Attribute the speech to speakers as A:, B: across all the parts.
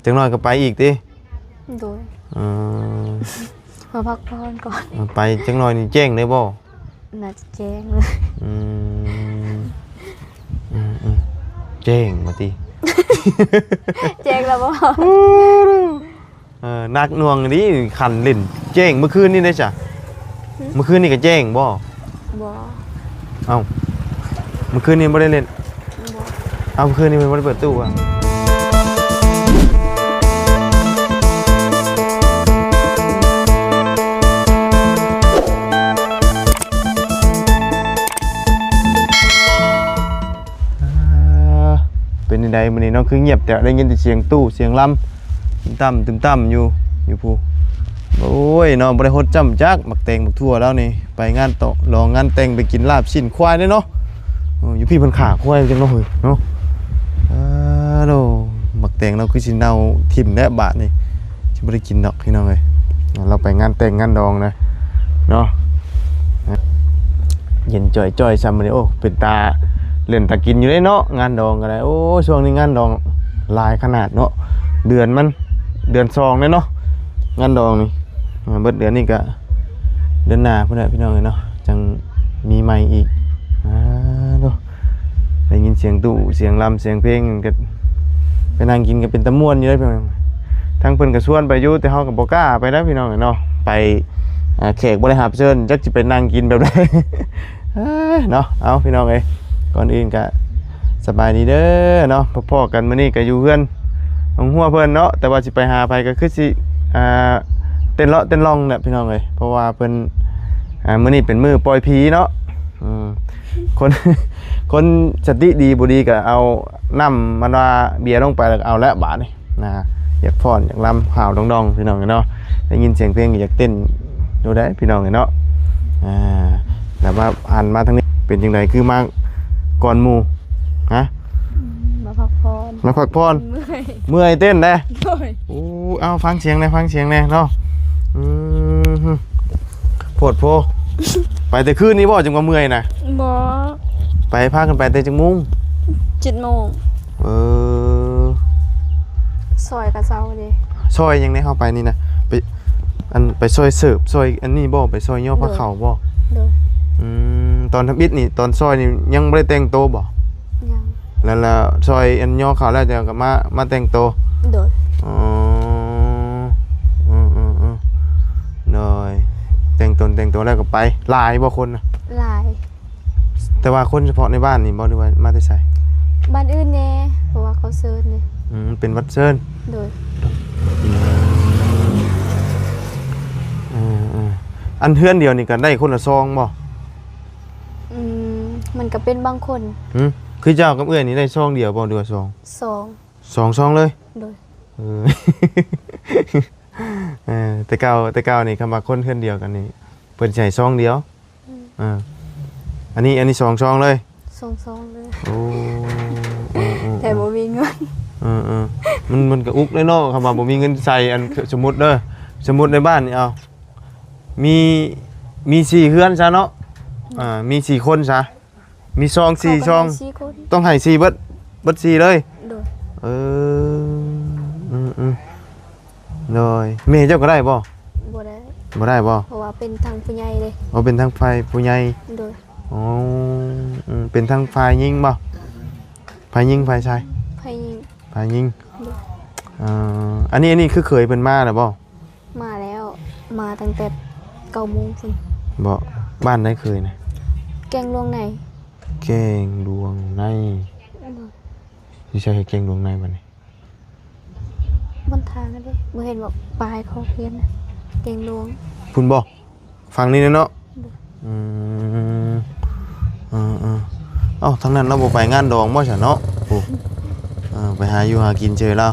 A: จังน้อยก็ไปอีกติ
B: โดย
A: อืม
B: มาพักผ่อนก่อน
A: ไปจังน้อยนี่แจ้งได้บ่
B: น่าจะแจ้งเลย
A: อืมแจ้งมาติ
B: แจ้งแล้วบ่
A: นักหน่วงนี่ขันลิ้นแจ้งเมื่อคืนนี่ได้จ้ะเมื่อคืนนี่ก็แจ้งบ่เอ้าเมื่อคืนนี่ไม่ได้เล่นเอาเมื่อคืนนี่มันไม่ได้เปิดตู้อ่ะเป็นยังไงมื้อนี้เนาะคือเงียบแต่ได้ยินแต่เสียงตู้เสียงลำต่ำอยู่ผู้โอ้ยเนาะบ่ได้ฮดจ้ำจักหมักแตงหมักทั่วแล้วนี่ไปงานโตรองานแต่งไปกินลาบชิ้นควายเด้เนาะอยู่พี่เพิ่นขาควายจังเนาะเฮ้ยเนาะโดหมักแตงเราคือสิเน่าทิ่มแน่บาดนี่สิบ่ได้กินดอกพี่น้องเอ้ยเราไปงานแต่งงานดองนะเนาะเย็นจ่อยๆซ้ำมื้อนี้โอ้เป็นตาเล่นตากินอยู่ได้เนาะงานดองก็ได้โอ้ช่วงนี้งานดองหลายขนาดเนาะเดือน2เลยเนาะงานดองนี่เบิดเดือนนี้ก็เดือนหน้าพุ่นแหละพี่น้องเนาะจังมีใหม่อีกเนาะได้ยินเสียงตู้เสียงลำเสียงเพลงก็ไปนั่งกินก็เป็นตะม่วนอยู่ได้พี่น้องทั้งเพิ่นก็ชวนไปอยู่แต่เฮาก็บ่กล้าไปนะพี่น้องเนาะไปแขกบ่ได้รับเชิญจักสิไปนั่งกินแบบใด เนาะเอาพี่น้องเอ้ยก่อนอื่นก็สบายดีเด้อเนาะพ่อๆกันมื้อนี้ก็อยู่เฮือนของหัวเพิ่นเนาะแต่ว่าสิไปหาไผก็คือสิเต้นเลาะเต้นลองเนี่ยพี่น้องเอ้ยเพราะว่าเพิ่นมื้อนี้เป็นมื้อปล่อยผีเนาะคนสติดีบ่ดีก็เอาน้ำมันว่าเบียร์ลงไปแล้วเอาละบาดนี่นะอยากฟ้อนอยากรำข่าวดองๆพี่น้องเนาะได้ยินเสียงเพลงอยากเต้นดูได้พี่น้องเนาะแต่ว่าหันมาทางนี้เป็นจังไดคือมาก่อนหมู่ฮะ
B: มาพักผ่อน
A: เมื่อยเต้นได้โอ้เอาฟังเสียงแน่เนาะโพดโพไปแต่คืนนี้บ่จังว่าเมื่อยนะ
B: บ่
A: ไปพากันไปแต่จังมุ้ง
B: 7 โมงซอยกะเซาเด้
A: ซอยยังได้เข้าไปนี่นะไปซอยเสิร์ฟซอยอันนี้บ่ไปซอยย่อพระเข่าบ่ตอนทำอิฐนี่ตอนซอยนี่ยังไม่ได้แต่งโตบ่
B: ยัง
A: แล้วซอยอันย่อเข่าแล้วจะก็มาแต่งโต
B: โดย
A: โดยแต่งโตแล้วก็ไปหลายบ่คนนะ
B: หลาย
A: แต่ว่าคนเฉพาะในบ้านนี่บ่หรือว่ามาแต่ไส
B: บ้านอื่นแน่เพราะว่าเขาเซิร์ชนี่
A: เป็นวัดเซิร์ช
B: โดย
A: อันเฮือนเดียวนี่ก็ได้คนละซองบ่
B: มันก็เป็นบางคน
A: คือเจ้ากับเอื้อยนี่ได้ซองเดียวบ่หรือว่าซองซองเลย
B: โดย
A: แต่เก่านี่คำว่าคนเฮือนเดียวกันนี่เพิ่นสิให้ซองเดียวอันนี้ซองเลย
B: ซองเลย
A: โอ้
B: แต่บ่มีเงิน
A: มันก็อุกเลยเนาะคำว่าบ่มีเงินใส่อันสมมุติเด้อสมมุติในบ้านนี่เอามี4เฮือนซะเนาะมี4คนซะมีซอง4ซองต้องให้4เบิด4เลยเลยแม่เจ้าก็ได้บ่ได้บ่
B: เพราะว่าเป็นทางผู้ใหญ่เลย
A: เป็นทางฝ่ายผู้ใหญ่
B: โดย
A: เป็นทางฝ่ายยิงบ่ฝ่ายยิงฝ่ายชายฝ่ายยิงอันนี้คือเคยเป็นมาแล้วบ่
B: มาแล้วมาตั้งแต่9 โมงพุ่น
A: บ่บ้านไหนเคยนะ
B: แกงลวงใน
A: สิใช่แกงลวงในบัดนี้
B: บนทางนั่นเด้บ่เห็นว่าปลายเขาเพี้ยนแกงลวง
A: พุ่นบ่ฟังนี่เนาะทางนั้นเราบ่ไปงานดองบ่ซะเนาะโอ้ไปหาอยู่หากินเจอแล้ว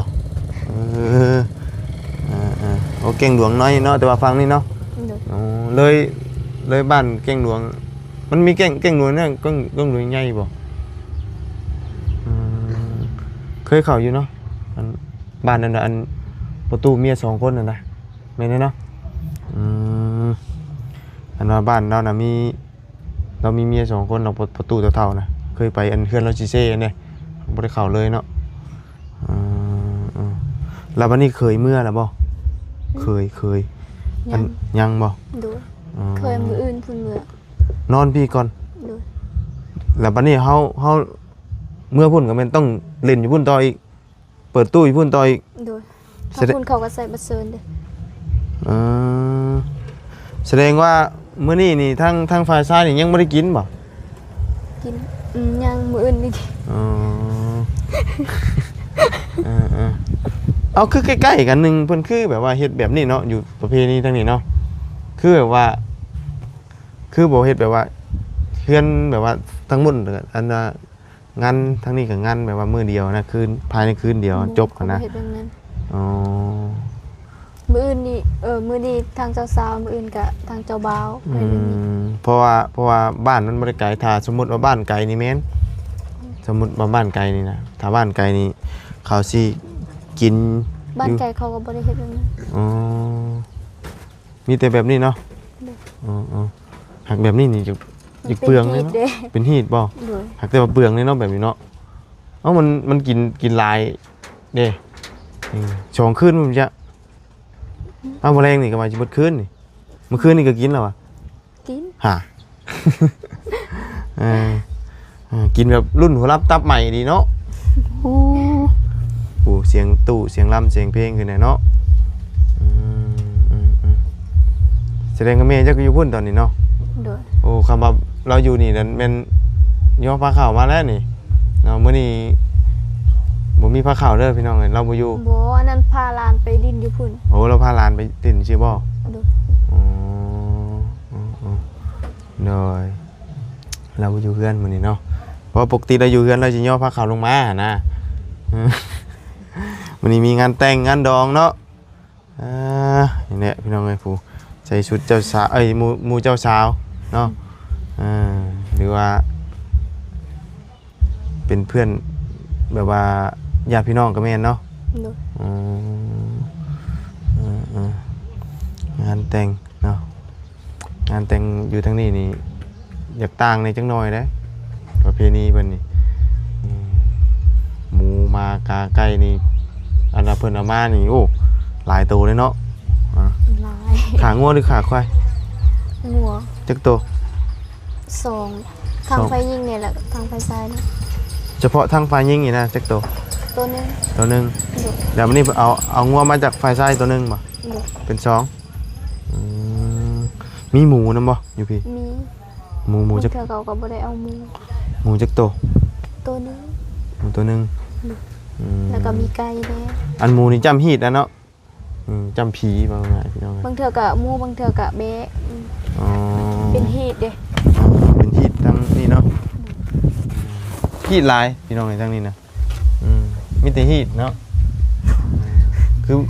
A: โอ้แกงหลวงน้อยเนาะแต่ว่าฟังนี่เนาะเลยบ้านแกงหลวงมันมีแกงหลวงเนี่ยแกงหลวงใหญ่บ่เคยเข้าอยู่เนาะบ้านนั้นอันประตูเมีย2คนนั่นนะแม่นเนาะอันว่าบ้านเราน่ะเรามีเมีย2คนเราประตูเท่าๆนะเคยไปอันเฮือนเราจิเซ่เนี่ยบ่ได้เข้าเลยเนาะ แล้ววันนี้เคยเมื่อแล้วบ่เคยอันยังบ่
B: ดู
A: อ๋อ
B: เคยมืออื่นพุ่นเมื่อน
A: อนพี่ก่อน
B: ดู
A: แล้วบัดนี้เฮาเมื่อพุ่นก็แม่นต้องเล่นอยู่พุ่นต่ออีกเปิดตู้อยู่พุ่นต่ออีก
B: ดู
A: แส
B: ถ้า
A: ดง
B: พุ่นเขาก็ใส่บัตรเซินเด้
A: เออแสดงว่ามื้อนี้นี่ทั้งฝ่ายซ้ายนี่ยังบ่ได้กินบ่
B: กินยังมืออื่นนี่
A: อ๋อเอาคือใกล้ๆกันหนึงเพิ่นคือแบบว่าเฮ็ดแบบนี้เนาะอยู่ประเพณีทางนี้เนาะคือแบบว่า คือบ่เฮ็ดแบบว่าเฮือนแบบว่าทั้งหมดอันว่างานทั้งนี้ก็งานแบบว่ามื้อเดียวนะคืนภายในคืนเดียวจบกันนะ
B: เฮ็ดแบบนั้น
A: อ๋อ
B: มืออื่นนี่มือนี้ทางเจ้าสาวมืออื่นกับทางเจ้าบ่าวไปแบบนี้
A: เพราะว่าบ้านมันบ่ได้ไกลถ้าสมมุติว่าบ้านไกลนี่แม่นสมมุติว่าบ้านไกลนี่นะถ้าบ้านไกลนี่เขาสิกิน
B: บ้าน
A: อยู่
B: ไก่เขาก็บ่ได้เฮ็ดแบบนั้น
A: อ๋อมีแต่แบบนี้เนาะ
B: เด้อ
A: อ๋อหักแบบนี้นี่จะเปลืองเลย
B: มัน
A: เนาะ
B: เด้
A: เป็นฮีตบ่
B: โดย
A: หักแต่ว่าเปลืองเลยเนาะแบบนี้เนาะเอ้ามันกินหลายเด้สองคืนมันจะเอาบ่แรงนี่ก็มาสิเบิดคืนนี่เมื่อคืนนี่ก็กินแล้วอ่ะ
B: กิน
A: ฮะ เออกินแบบรุ่นหัวรับตับใหม่ดีเนาะโอ้เสียงตู้เสียงลำเสียงเพลงคือไหนเนาะแสดงกับเมย์เจ้าก็อยู่พุ่นตอนนี้เนาะ
B: โดย
A: โอ้คำว่าเราอยู่นี่นั่นเป็นย่อผ้าขาวมาแล้วนี่เนาะมื้อนี้บ่มีผ้าขาวเด้อพี่น้องเอ้ยเราบ่อยู่
B: บ่อันนั้นพาหลานไปดินอยู่พุ่น
A: โอ้เราพาหลานไปติ่นชื่อบ่
B: โดย
A: อ๋อโดยเราอยู่เพื่อนมื้อนี้เนาะเพราะปกติเราอยู่เพื่อนเราจะย่อผ้าขาวลงมานะมื้อนี้มีงานแต่งงานดองเนาะนี่แหละพี่น้องเอ้ยผู้ใส่ชุดเจ้าสาวหมู่เจ้าสาวเนาะหรือว่าเป็นเพื่อนแบบว่าญาติพี่น้องก็แม่นเนาะ
B: โดย
A: งานแต่งเนาะงานแต่งอยู่ทั้งนี้นี่อยากต่างในจังหน่อยเด้ประเพณีเพิ่นนี่หมูมากาไก่นี่อันน่ะเพิ่นเอามานี่โอ้หลายตัวเลยเนาะ
B: หลาย
A: ขางัวหรือขาควาย
B: งัว
A: จักตัว
B: 2ทางไฟยิงเนี่ยแหละทางไฟซ้ายนะ
A: เฉพาะทางฝ่ายยิงนี่นะจักตัว
B: ตัวนึง
A: ตัวหนึง
B: โดย
A: เดี๋ยววันนี้เอางัวมาจากฝ่ายซ้ายตัวหนึงบ่
B: โดย
A: เป็นสองมีหมูนำบ่อยู่พี่
B: มี
A: หมูจัก
B: เธอเขาก็บ่ได้เอาหมู
A: หมูจักตัว
B: ตัวนึง
A: หมูตัวหนึง
B: แล้วก็มีไก่แด้
A: อันหมูนี่จำฮีดนะเนาะจำผีบางไงพี่น้อง
B: บางเธอก็หมูบางเธอก็แบะ
A: อ๋อ
B: เป็นฮีดเด้
A: เป็นฮีดทั้งนี่เนาะฮีดลายพี่น้องในทั้งนี้นะมีแต่ฮีดเนาะ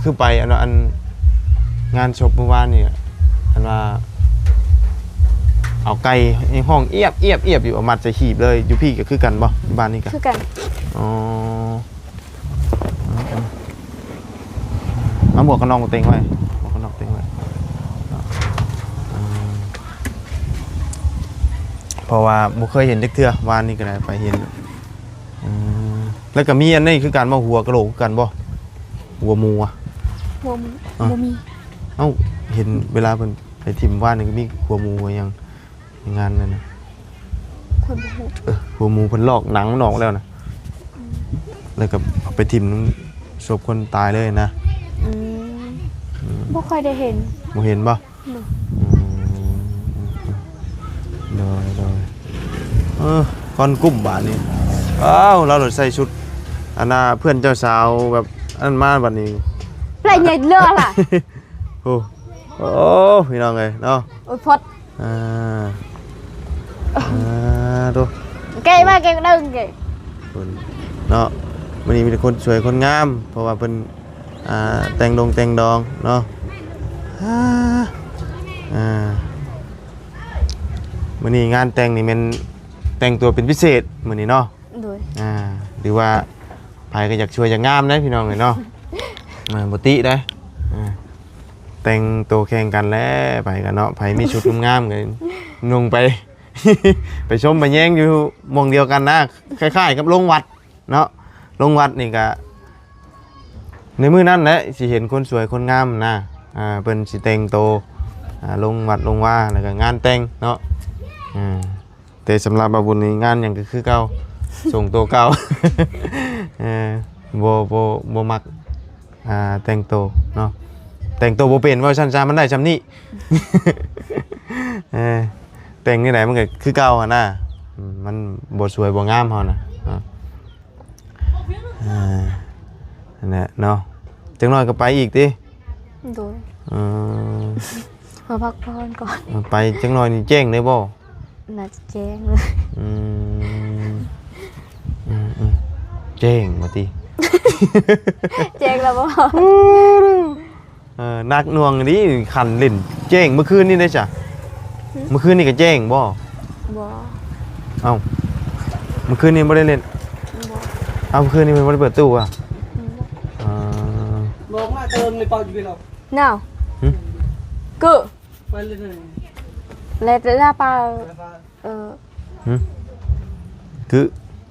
A: คือไปอันงานศพเมื่อวานนี่อันว่าเอาไก่ในห้องเอียบอยู่เอามัดใส่หีบเลยอยู่พี่ก็คือกันบ่บ้านนี้กัน
B: คือกัน
A: อ๋อเอาหมวกกันน็อกเต็งไว้หมวกกันน็อกเต็งไว้เพราะว่าบ่เคยเห็นจักเทื่อวานนี้ก็ได้ไปเห็นแล้วก็มีอันนี้คือการมาหัวกะโหลกคือกันบ่หัวหมูอ่ะ
B: บ่มี
A: เอ้าเห็นเวลาเพิ่นไปทิมว่านนี่ก็มีหัวหมูหัวหยังในงานนั่นน่ะ
B: คนบ่ฮู้
A: หัวหมูเพิ่นลอกหนังมันออกแล้วนะแล้วก็เอาไปทิมศพคนตายเลยนะ
B: บ่ค่อยได้เห็น
A: บ่เห็นบ่
B: เนาะ
A: โดยคอนกุ้มบาทนี่อ้าวเราใส่ชุดอันน่ะเพื่อนเจ้าสาวแบบอันมาบัดนี้
B: ปลายใหญ่เลือล่ะ
A: โอ้พี่น้องเอ้ยเนาะ
B: โอ้ยพด
A: ดู
B: เก่งมากเก่งดึงเก่ง
A: คนเนาะวันนี้มีแต่คนสวยคนงามเพราะว่าเป็นแต่งดองเนาะวันนี้งานแต่งนี่มันแต่งตัวเป็นพิเศษมื้อนี้เนาะ
B: โดย
A: หรือว่าไผก็อยากช่วยอยากงามนะพี่น้องเนาะบ่ติได้แต่งตัวแข่งกันแล้วไปกันเนาะไผมีชุดงามๆกันนุ่งไป ไปชมไปแย่งอยู่หมองเดียวกันนะคล้ายๆกับโรงวัดเนาะโรงวัดนี่ก็ ในมื้อนั้นแหละสิเห็นคนสวยคนงามนะเพิ่นสิแต่งโตวลงวัดลงว่าแล้วก็งานแต่งเนาะแต่สำหรับบาบุญนี่งานหยังก็คือเก่าส่งตัวเก่า บ่มักแต่งโตวเนาะแต่งตัวบ่เป็นว่าชั้นๆมันได้ซำนี้ แต่งนี่ไหนมันก็คือเก่าอะนะมันบ่สวยบ่งามเฮานะนั่นแหละเนาะจังน้อยก็ไปอีกติ
B: โดย
A: อืม
B: มาพักผ่อนก่อน
A: ไปจังน้อยนี่แจ้งได้บ่
B: น่าจะแจ้งเลย
A: อืมแจ้งบ่ติ
B: แจ้งแล้วบ่
A: นักหน่วงนี่ขันเล่นแจ้งเมื่อคืนนี่ได้จ้ะเมื่อคืนนี่ก็แจ้งบ่
B: บ่
A: เอ้าเมื่อคืนนี่บ่ได้เล่น
B: บ่
A: เอ้าเมื่อคืนนี่มันบ่ได้เปิดตู้อ่ะ
C: บอกว่าเติมในเปล่าอยู่ไปหรอก
B: nào
A: Ừ.
B: cự
C: ไปเลยนะ
B: lẹt ra pa ờ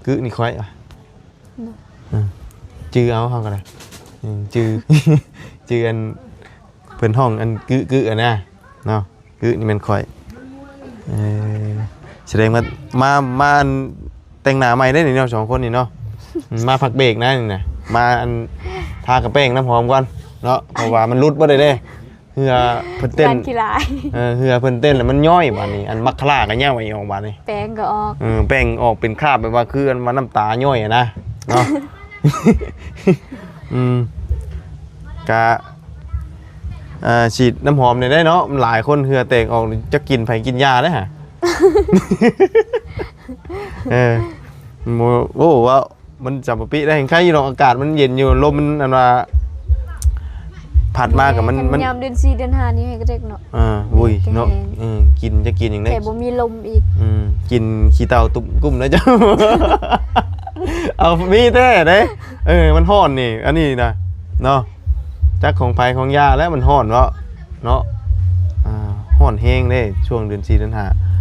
A: คือนี่ค่อยอ่ะชื่อเอาเฮาก็ได้ชื่อ ชื่ออันเพิ่นห้องอันคืออันน่ะเนาะคือนี่มันค่อยแสดงว่ามาอันแต่งหน้าใหม่ได้นี่เนาะ2คนนี่เนาะมาพักเบรกนะนี่น่ะมาอันทากระแป้งน้ำหอมก่อนเนาะเพราะว่ามันรุดบ่ได้เด้เฮือเพิ่นเต้น
B: gan kỳ lại
A: เฮือเพิ่นเต้นแล้วมันย่อยบัดนี้อันมักคลาก็ย่อยออกบัดนี้
B: bén gõ
A: แป้งออกเป็นคราบแบบว่าคืออันว่าน้ำตาย่อยอะนะเนาะ กะฉีดน้ำหอมเนี่ยได้เนาะหลายคนเหือแตกออกจะกินไผกินยาได้ฮะ โอ้ว่ามันจับปะปิได้เห็นใครอยู่หรอกอากาศมันเย็นอยู่ลมมันอันว่าผัดมากับมัน
B: nhầm đơn si đơn hà như hay cái nó
A: อุ้ยเนาะกินจะกินอย่างนี้
B: kẻ bố mi lôngอีก
A: กินขี้เต่าตุ้มกุ้มนะจ๊ะ เอามีแท้เด้มันห่อนนี่อันนี้นะเนาะจักของไผของยาแล้วมันห่อนเนาะห่อนแห้งเด้ช่วงเดือน4เดือน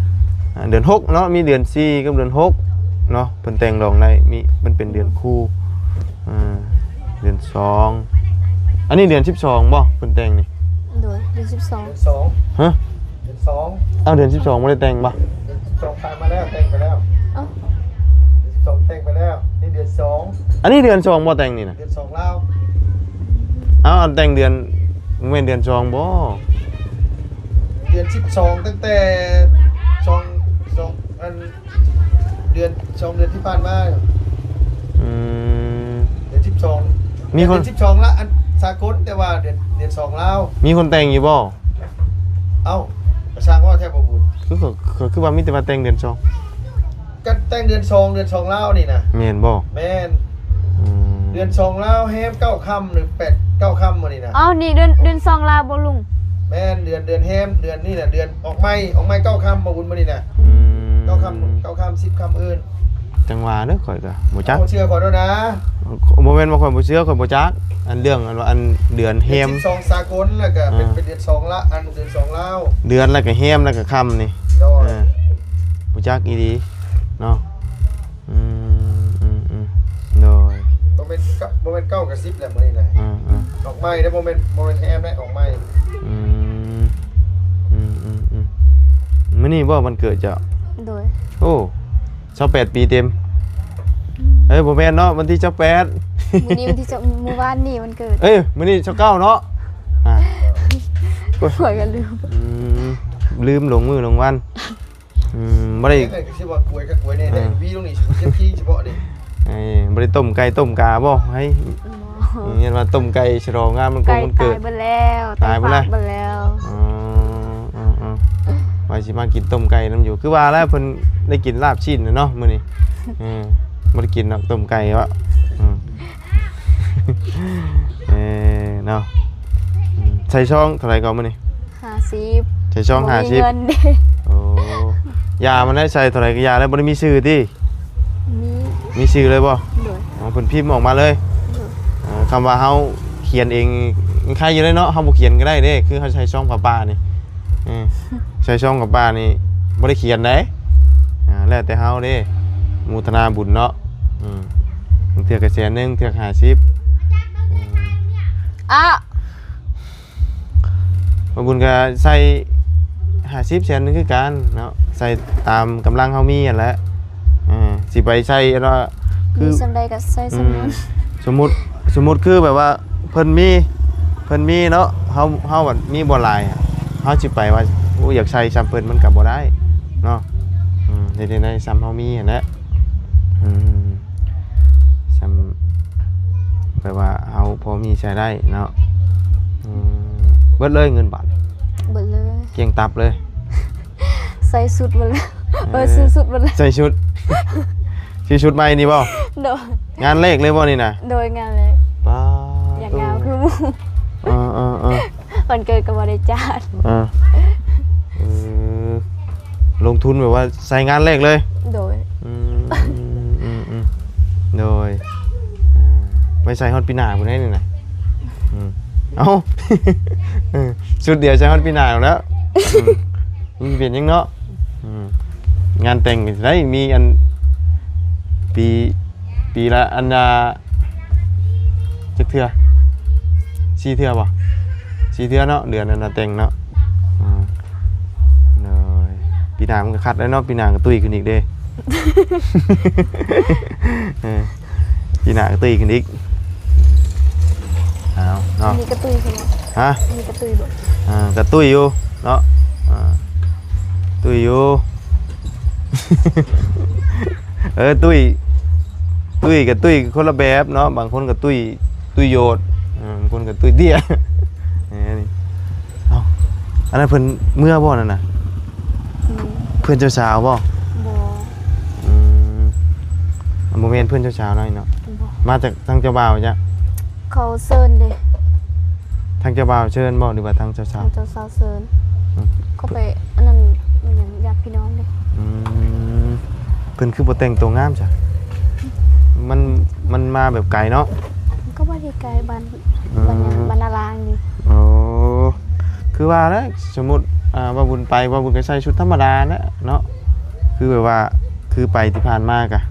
A: 5เดือน6เนาะมีเดือน4กับเดือน6เนาะเพิ่นแต่งดองได้มีมันเป็นเดือนคู่เดือน2อันนี้เดือน12บ่เพิ่นแต่งนี่
B: rồi đơn 12
C: เดือนสอง
A: ฮะ
C: เดือนสอง
A: เอาเดือน12บ่ได้แต่งบ่
C: เดือนสองผ่านมาแล้วแต่งไปแล้ว
B: ơ
C: เดือนสองแต่งไปแล้วนี่เดือนสอง
A: อันนี้เดือน2บ่แต่งนี่นะ
C: เดือนสองเล่า
A: เอาอันแต่งเดือนแม่นเดือน2บ่
C: เดือน12ตั้งแต่สองอันเดือน2เดือนที่ผ่านมา เดือน12
A: มีคน
C: เดือน12ละอันสากลแต่ว่าเดือน2เล่า
A: มีคนแต่งอยู่บ่
C: เอ้าประชางว่าแทบบ่บุญ
A: คือว่ามีแต่ว่าแต่งเดือน2
C: ก็แต่งเดือน2เดือน2เล่านี่นะ
A: แม่นบ่
C: แม่นเดือน2เล่าแฮม9ค่ำหรือ8 9ค่ำมื้อนี่นะ
B: ơ nì đơn song la bố lùng
C: แม่นเดือนแฮมเดือนนี่น่ะเดือนออกไม้9ค่ำบ่บุญมื้อนี่นะ9ค่ำ10ค่ำอื่น
A: จังหวะเด้อข่อยก็บ่จัก
C: เอาเชื่อขอโทษนะ
A: บ่แม่นว่าข่อยบ่เชื่อข่อยบ่จักอันเรื่องอันว่าอันเดือนแฮม
C: เดือน12สากลแล้วก็เป็นเดือน2ละอันเดือน2เล่า
A: เดือนแล้วก็แฮมแล้วก็ค่ำนี่
C: โดย
A: บ่จักอีดีเนาะโดย
C: บ่แม่น9กับ10แหละมื้อนี้นะออกไม้ได้บ่แม่นแฮมได้ออกไม้
A: มื้อนี้บ่มันเกิดจ้ะ
B: rồi
A: โอ้28ปีเต็มบ่แม่นเนาะวันที่28
B: mùa ní thì chậm mùa ban nìมันเกิด
A: เอ้ยมื้อนี้29เนาะ
B: ข่อยก็ลืม
A: ลืมหลงมือหลงวันบ่ได้
C: เอ้ยก็สิว่ากล้วยกับกล้วยเนี่ยได้วีตรงนี้เจ็บขี้เฉพาะนี่
A: บ่ได้ต้มไก่ต้มกาบ่ให้เห็นว่าต้มไก่ฉลองงานมันคง
B: ไก่
A: มัน
B: ตา
A: เกิ
B: ย
A: ด
B: ไปแล้ว
A: ตายไปแล้ว
B: ฝกไปแล้ว
A: ว่าสิมากินต้มไก่นํอยู่คือว่าแล้วเพิ่นได้กินลาบชิ้นน่ะเนาะมื้อนี้บ่ได้กินดอกต้มไก่วะเนาะใส่ช่องเท่าไหร่ก่อนมื้อนี้
B: 50
A: ใส่ช่อง
B: บ่มี
A: 50
B: เงินเด้
A: โอ้ยามันได้ใส่เท่าไหร่ก็ยาแล้วบ่ได้มีชื่อติ
B: มี
A: มีชื่อเลยบ่
B: โดย
A: เพิ่นพิมพ์ออกมาเลยคำว่าเฮาเขียนเองใครอยู่เลยเนาะเฮาบ่เขียนก็ได้เด้คือเฮาใช้ช่องป้านี่ใช้ช่องกับป้านี่บ่ได้เขียนได้แล้วแต่เฮาเด้โมทนาบุญเนาะเทื่อก็แสนนึงเทื่อ50
B: อ่ะ
A: บางบุญก็ใส่50แสนนึงคือกันเนาะใส่ตามกำลังเฮามีนั่นแหละสิไปใส่อันว่าคื
B: มี
A: อ
B: สำใดก็ใส่สำนั้น
A: สมมุติคือแบบว่าเพิ่นมีเนาะเฮาแบบมีบ่หลายอะเฮาสิไปว่าโอ้อยากใส่ซ้ำเพิ่นมันก็บ่ได้เนาะได้ซ้ำเฮามีนั่นแหละซ้ำแบบว่าเฮาพอมีใช้ได้เนาะเบิดเลยเงินบาท
B: เบิดเลย
A: เกลียงตับเลย
B: ใส่สุดหมดเลยซื้อสุดหมดเลย
A: ใส่ชุด ชื่อชุดใหม่นี่บ่
B: โดย
A: งานเลขเลยบ่นี่น่ะ
B: โดยงานเลย
A: ป้า
B: อย่างงามคือหมู่ วันเกิดก็บ่ได้จัด
A: ลงทุนแบบว่าใส่งานเลขเลย
B: โดย
A: โดยไม่ใส่ฮอตปีหน้าพุ่นให้นี่น่ะเอ้า ชุดเดียวใส่ฮอตปีหน้าแล้วมันเปลี่ยนยังเนาะงานแต่งได้มีอันปีละอันจักเทื่อ4เทื่อบ่4เทื่อเนาะเดือนอันแต่งเนาะเลยปีหน้ามันก็คัดแล้วเนาะปีหน้าก็ตุ้ยขึ้นอีกเด้ ปีหน้าก็ตุ้ยขึ้นอีกเอาเนาะ
B: มีกระตุยใช่ไหม
A: ฮะ
B: มีกระตุยบ่
A: ก็ตุ้ยอยู่เนาะตุ้ยอยู่ ตุ้ยกับตุ้ยคนละแบบเนาะบางคนกับตุ้ยโยดบางคนกับตุ้ยเตี้ย นี่เอาอันนั้นเพิ่นเมื่อบ่นั่นน่ะเพื่อนเจ้าสาวบ่
B: บ่
A: โมเมนต์เพื่อนเจ้าสาวหน่อยเนาะ
B: บ่
A: มาจากทางเจ้าบ่าวจ้ะ
B: เขาเซิร์นเด้
A: ทางเจ้าบ่าวเชิญบ่หรือว่าทางเจ้าสาว
B: เจ้าสาวเซิร์นเขาไปอันนั้นมันอย่างญาติพี่น้องเด้
A: เพิ่นคือบ่แต่งตัวงามจ้ะมันมาแบบไกลเนาะ
B: มันก็บ่ได้ไกลบ้านบ้านนารางนี่
A: โอ้คือว่าแล้วสมมุติว่าบุญไปว่าบุญก็ใส่ชุดธรรมดานะเนาะคือแบบว่าคือไปที่ผ่านมากะ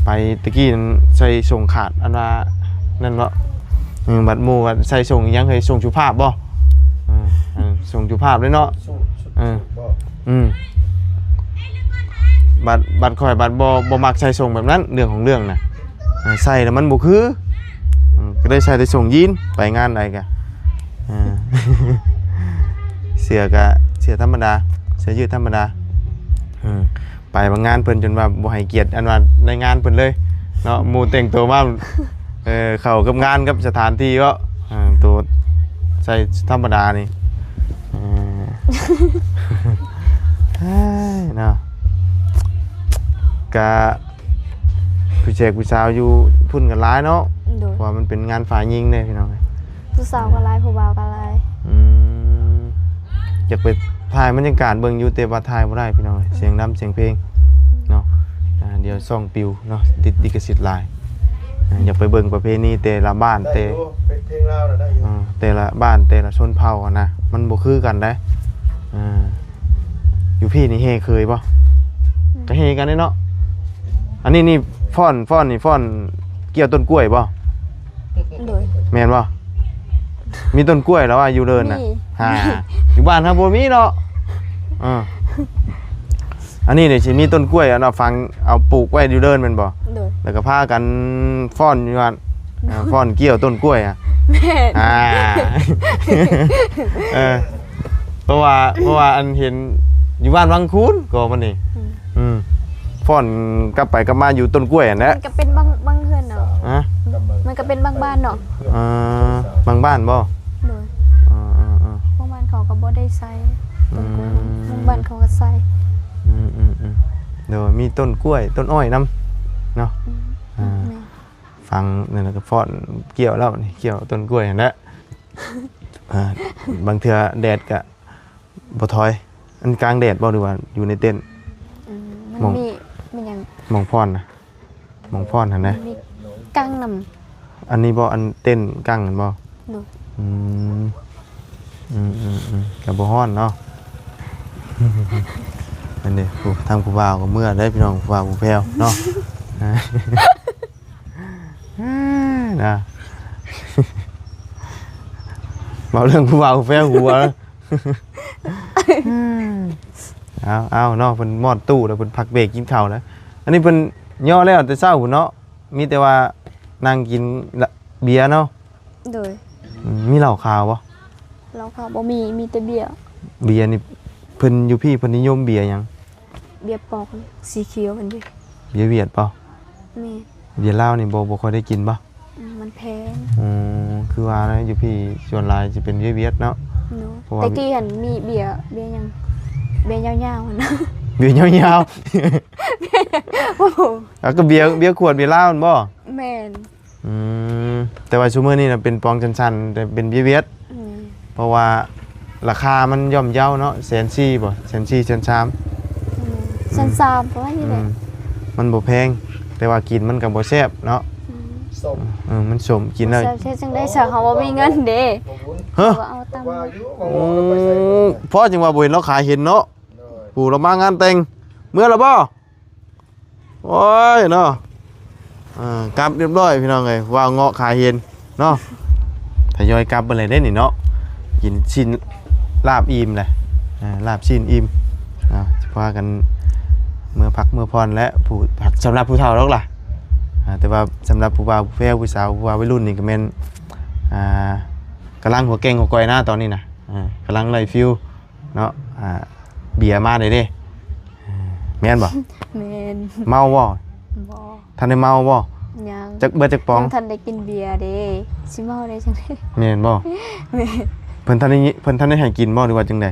A: ไปตะกี้นั้นใส่ส่งขาดอันว่านั่นเนาะบัดหมู่ว่าใส่ส่งอีหยังเคยส่งสุภาพบ่ส่งสุภาพเลยเนาะ
C: สู้บ่
A: บัดข่อยบัดบ่มักใส่ส่งแบบนั้นเรื่องของเรื่องน่ะใส่แล้วมันบ่คือก็ได้ใส่แต่ส่งยีนไปงานใดกะ เสื้อธรรมดาเสื้อยืดธรรมดาไปบางงานเพิ่นจนว่าบ่ให้เกียรติอันว่าในงานเพิ่นเลยเนาะหมู่แต่งตัวมาเข้ากับงานกับสถานที่ก็ตัวใส่ธรรมดานี่เนาะกะผู้แจกผู้สาวอยู่พุ่นกันหลายเนาะ
B: โดย
A: เพราะว่ามันเป็นงานฝ่ายยิงเด้พี่น้อง
B: ผู้สาวก็หลายผู้บ่าวก็หลาย
A: อยากไปถ่ายบรรยากาศเบิ่งอยู่แต่ว่าถ่ายบ่ได้พี่น้องเสียงดำเสียงเพลงเนาะเดี๋ยวซ่องปิวเนาะติดลิขสิทธิ์หลายอยากไปเบิ่งประเพณีแต่ละบ้าน
C: ได้อยู่เป็นเพลงลาวน่ะได้อยู่
A: แต่ละบ้านแต่ละชนเผ่าอะนะมันบ่คือกันได้อยู่พี่นี่เฮเคยป่ะก็เฮกันเนาะอันนี้นี่ฟ้อนนี่ฟ้อนเกี่ยวต้นกล้วยป่ะ
B: โดย
A: แม่นป่ะมีต้นกล้วยแล้วว่าอยู่เดินน่ะ
B: มี
A: อยู่บ้านครับบ่มีเนาะอันนี้เดี๋ยวสิมีต้นกล้วยอันเอาฟังเอาปลูกไว้อยู่เดินแม่นบ่
B: โดย
A: แล้วก็พากันฟ้อนอยู่ว่าฟ้อนเกี่ยวต้นกล้วยอ่ะ
B: แม่
A: เพราะว่าอันเห็นอยู่บ้านวังคูนก็มันนี่ฟ้อนกลับไปกลับมาอยู่ต้นกล้วยอันนั้น
B: มันก็เป็นบางเฮือนเนาะมันก็เป็นบางบ้านเนาะ
A: บางบ้านบ่
B: โดยบางบ้านเขาก็บ่ได้ใส่ต้นกล้วยบางบ้านเขาก็ใส่
A: เดี๋ยวมีต้นกล้วยต้นอ้อยน้ำเนาะ
B: แม่
A: ฟังนี่นก็ฟ้อนเกี่ยวแล้วนี่เกี่ยวต้นกล้วยอันนั้นบางเทื่อแดดก็บ่ถอยอันกลางแดดบ่หรือว่าอยู่ในเต็นท์
B: มันมีหยัง
A: มองพรนะมองพรหั่นนะ
B: มีกังนำ
A: อันนี้บ่อันเต้นกั้งกันบ่
B: โดย
A: กับบ่ฮ้อนเนาะ อันนี้ผู้ทางผู้บ่าวก็เมื่อได้พี่น้องผู้บ่าวผู้แพ้วเนาะ นะ เมาเรื่องผู้บ่าวแฟนหัวเอาเนาะเพิ่นมอดตู้แล้วเพิ่นพักเบรกกินข้าวแล้วอันนี้เพิ่นย่อแล้วแต่เช้าพุ่นเนาะมีแต่ว่านั่งกินเบียร์เนาะ
B: โดย
A: มีเหล้าขาวบ่
B: เราค่ะบ่มีแต่เบียร์
A: เบียร์นี่เพิ่นอยู่พี่เพิ่นนิยมเบียร์หยัง
B: เบียร์ปอกสีเขียวมันดิ
A: เบียร์เวียดเปล่า
B: แม่
A: เบียร์ลาวนี่บ่ค่อยได้กินป่ะ
B: มันแพง
A: คือว่านะอยู่พี่ส่วนหลายจะเป็นเบียร์เวียดเนาะ
B: เนาะ
A: เพราะว่า
B: แต่กี้หันมีเบียร์หยังเบียร์ยาวๆหั่นนะ
A: เบียร์ยาว
B: โอ้โห
A: ๆแล้วก็เบียร์ขวดเบียร์ลาวนั่นบ่
B: แม่น
A: แต่ว่าซุมื้อนี้น่ะเป็นปองชันๆแต่เป็นเบียร์เวียดเพราะว่าราคามันย่อมเยาเนาะ140,000บ่140,000 130,000
B: ซันซามเพราะว่านี่แหละ
A: มันบ่แพงแต่ว่ากินมันก็บ่แซ่บเนาะ
C: ส้ม
A: มันสมกินได้
B: เฮ็ดจังได้ซะเฮาบ่มีเงินเด้
C: บ่วุ้น
A: เฮ้อ
B: ก็เอาตาม
C: ว่าอยู่บ่งอไปใส่เลย
A: เพราะจังว่าบ่เห็นเราขายเห็นเนาะ
C: โดย
A: ปู่เรามางานแต่งเมื่อละบ่โอ้ยเนาะกลับเรียบร้อยพี่น้องเอ้ยว่าเงาะขายเห็นเนาะทยอยกลับไปเลยได้นี่เนาะกินชิ้นลาบอิ่มเลยลาบชิ้นอิ่มจะพากันเมื่อพักเมื่อพรและผู้พักสำหรับผู้เฒ่าแล้วล่ะแต่ว่าสำหรับผู้บ่าวผู้แฟวผู้สาวผู้บ่าววัยรุ่นนี่ก็แม่นกำลังหัวเก่งหัวก้อยหน้าตอนนี้นะกำลังไล่ฟิวเนาะเบียร์มาเลยเด้แม่นบ่
B: แม่น
A: เมาบ่
B: บ่
A: ทันได้เมาบ่
B: ยัง
A: จักเบิดจักปอง
B: ยังทันได้กินเบียร์เด้สิเมาได้จังได๋
A: แม่นบ่
B: แม่น
A: เพิ่นทันได้ให้กินบ่หรือว่าจังได๋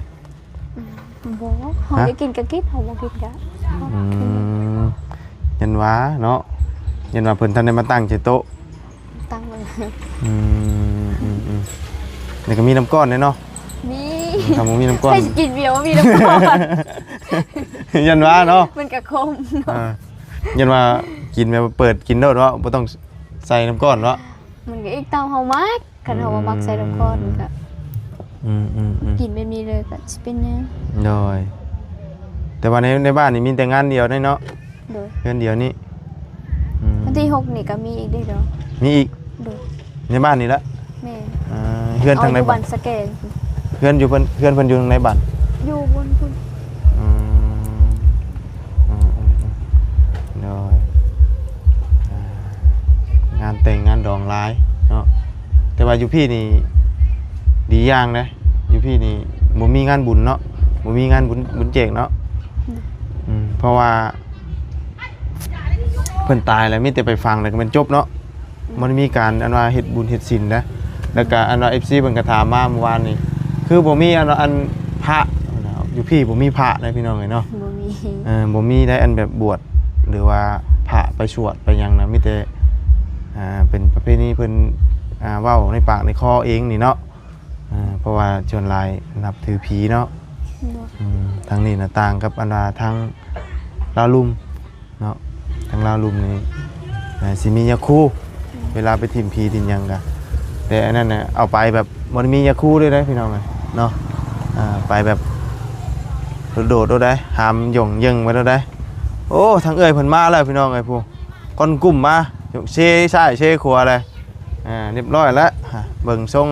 B: บ่เฮาได้กินก็กินเฮาบ่กินก็
A: ยันว่าเนาะยันว่าเพิ่นทันได้มาตั้งใจโต๊ะ
B: ตั้งไว้
A: นี่ก็มีน้ำก้อนเนาะ
B: มี
A: ถ้าบ่มีน้ำก้อน
B: ใครสิกินเบียร์บ่มีน้ำก่อน
A: ยันว่าเนาะ
B: มันก็คมเนาะ
A: ยันว่ากินแบบเปิดกินโดดเนาะบ่ต้องใส่น้ำก้อนเนาะ
B: มันก็อีกตามเฮามักคันเฮาบ่มักใส่น้ำก่อนมันก็กินแบบนี้เลยก็สิเป็นแนว
A: โดยแต่ว่าในบ้านนี่มีแต่งานเดียวได้เนาะ
B: โดย
A: เดือนเดียวนี่
B: วันที่6นี่ก็มีอีกเด้อเนาะ
A: มีอีก
B: โดย
A: ในบ้านนี่ละ
B: แม่
A: เพื่อนทางไหน
B: เอาอยู่
A: บ้า
B: บ้าน นสแกน
A: เพื่อนอยู่เพื่อนอยู่ทางไหนบ้าน
B: อยู่บนพุ่น
A: โดยงานแต่งงานดองร้ายเนาะแต่ว่าอยู่พี่นี่ดีอย่างนะอยู่พี่นี่บ่มีงานบุญเนาะบ่มีงานบุญแจกเนาะเพราะว่าเพิ่นตายแล้วมีแต่ไปฟังแล้วก็มันจบเนาะมันมีการอันว่าเฮ็ดบุญเฮ็ดศีลนะแล้วก็อันว่า FC เพิ่นก็ถามมาเมื่อวานนี้คือบ่มีอันพระอยู่พี่บ่มีพระนะพี่น้องเอ้ยเนาะ
B: บ่มี
A: บ่มีได้อันแบบบวชหรือว่าพระไปสวดไปหยังนะมีแต่เป็นประเพณีเพิ่นเว้าในปากในคอเองนี่เนาะเพราะว่าชนหลายนับถือผีเนาะทางนี้น่ะต่างกับอันว่าทางลาวลุ่มเนาะทางลาวลุ่มนี่สิมียาคูเวลาไปถิ่มผีถิ่มหยังก็แต่อันนั้นน่ะเอาไปแบบบ่ได้มียาคูด้วยนะพี่น้องเนาะไปแบบโดดๆได้หามหย่งยึงไว้ได้โอ้ทางเอ้ยเพิ่นมาแล้วพี่น้องเอ้ยผู้ก้อนกุ้มมาเชซ้ายเชขวาเลยเรียบร้อยแล้วเบิ่งทรง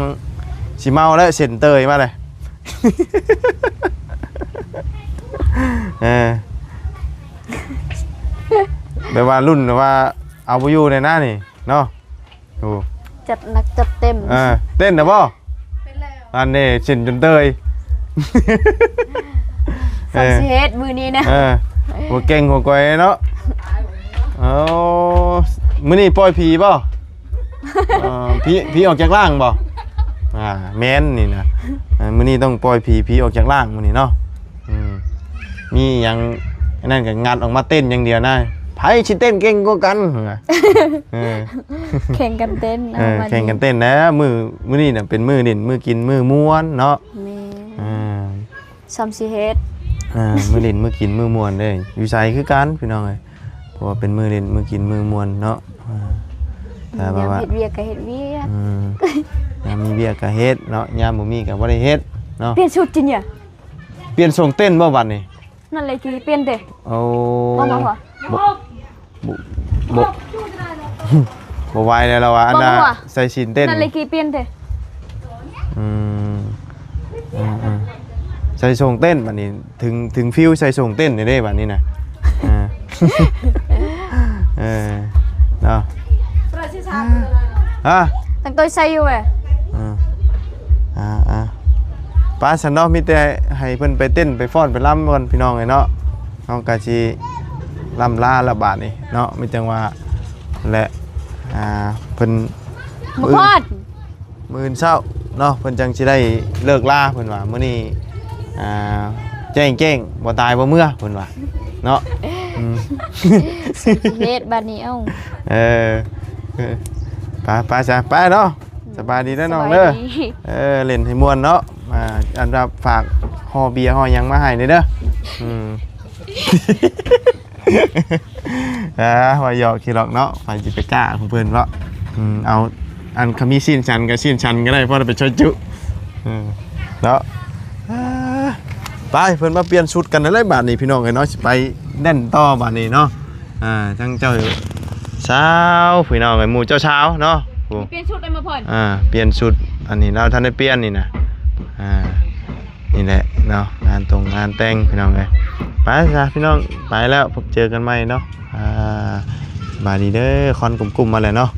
A: สิเมาแล้วเส้นเตยมาเลย แบบว่ารุ่นว่าเอาไปอยู่ในหน้านี่เนาะโอ้
B: จัดหนักจัดเต็ม
A: เต้นนะบ่อันนี้เส้นจนเตย
B: สักสิเฮ็ดมื้อนี้นะ
A: หัวเก่งหัวก้อยเนาะเอามื้อนี้ปล่อยผีบ่ผีออกจากร่างบ่แม่นนี่นะมื้อนี้ต้องปล่อยผีออกจากร่างมื้อนี้เนาะมีหยังนั่นก็งัดออกมาเต้นอย่างเดียวนะไผสิเต้นเก่งกว่ากัน
B: แข่งกันเต้น
A: แข่งกันเต้นนะมื้อนี้น่ะเป็นมื้อเด่นมื้อกินมื้อม่วนเนาะ
B: แม่ซัมสิเฮ็ด
A: มื้อเล่นมื้อกินมื้อม่วนเด้อยู่ไสคือกันพี่น้องเอ้ยเพราะว่าเป็นมื้อเล่นมื้อกินมื้อม่วนเนาะแต่ว่า
B: เฮ็ดเวียกก็เฮ็ดเวียก
A: ยามมีเวียกก็เฮ็ดเนาะยามบ่มีก็บ่ได้เฮ็ดเนาะ
B: เปลี่ยนชุดจริงเนี่ย
A: เปลี่ยนทรงเต้นบ่บัดนี้
B: นั่นเลยคือเปลี่ยนเด้
A: โอ้
B: บ่บ่
A: บ่ บ่ไหวแล้วเราว่าอันน่ะ
B: บ่ว่ะ
A: ใส่สินเต้น
B: นั่นเลยกี่เปลี่ยนเถอะ
A: อืมใส่ส่งเต้นบัดนี้ถึงฟิวใส่ส่งเต้นนี่เด้บัดนี้น่ะอ่า เนาะอ่ะ
B: ตั้งตัวใส่อยู่เว้ย
A: ป้าฉันเนาะมีแต่ให้เพิ่นไปเต้นไปฟ้อนไปรำกันพี่น้องไงเนาะเฮากะสิรำลาละบาดนี่เนาะมีจังว่าและเพิ่น
B: บ่พอด
A: มื้อเช้าเนาะเพิ่นจังสิได้เลิกลาเพิ่นว่ามื้อนี้แจ้งบ่ตายบ่เมื่อเพิ่นว่าเนาะ
B: เฮ็ดบัดนี้เอ้า
A: ไปจ้ะไปเนาะสบายดีเด้อน้องเด้อเล่นให้ม่วนเนาะอันรับฝากห่อเบียร์ห่อหยังมาให้เด้อว่าหยอกขี้หลอกเนาะไปจิไปกล้าเพิ่นเนาะเอาอันคำมีสิ้นชันกับสิ้นชันก็ได้เพราะไปช่วยจุเนาะไปเพิ่นมาเปลี่ยนชุดกันได้บาดนี้พี่น้องเอ้ยเนาะสิไปแน่นต่อบาดนี้เนาะทั้งเจ้าเช้าพี่น้องเอ้ยหมู่เจ้าเช้าเนาะ
B: เปลี่ยนชุดได้มาพ่อน
A: เปลี่ยนชุดอันนี้เราท่านได้เปลี่ยนนี่นะนี่แหละเนาะงานแต่งพี่น้องเอ้ยไปจ้ะพี่น้องไปแล้วพบเจอกันใหม่เนาะบายดีเด้อคอนกลุ่มๆมาเลยเนาะ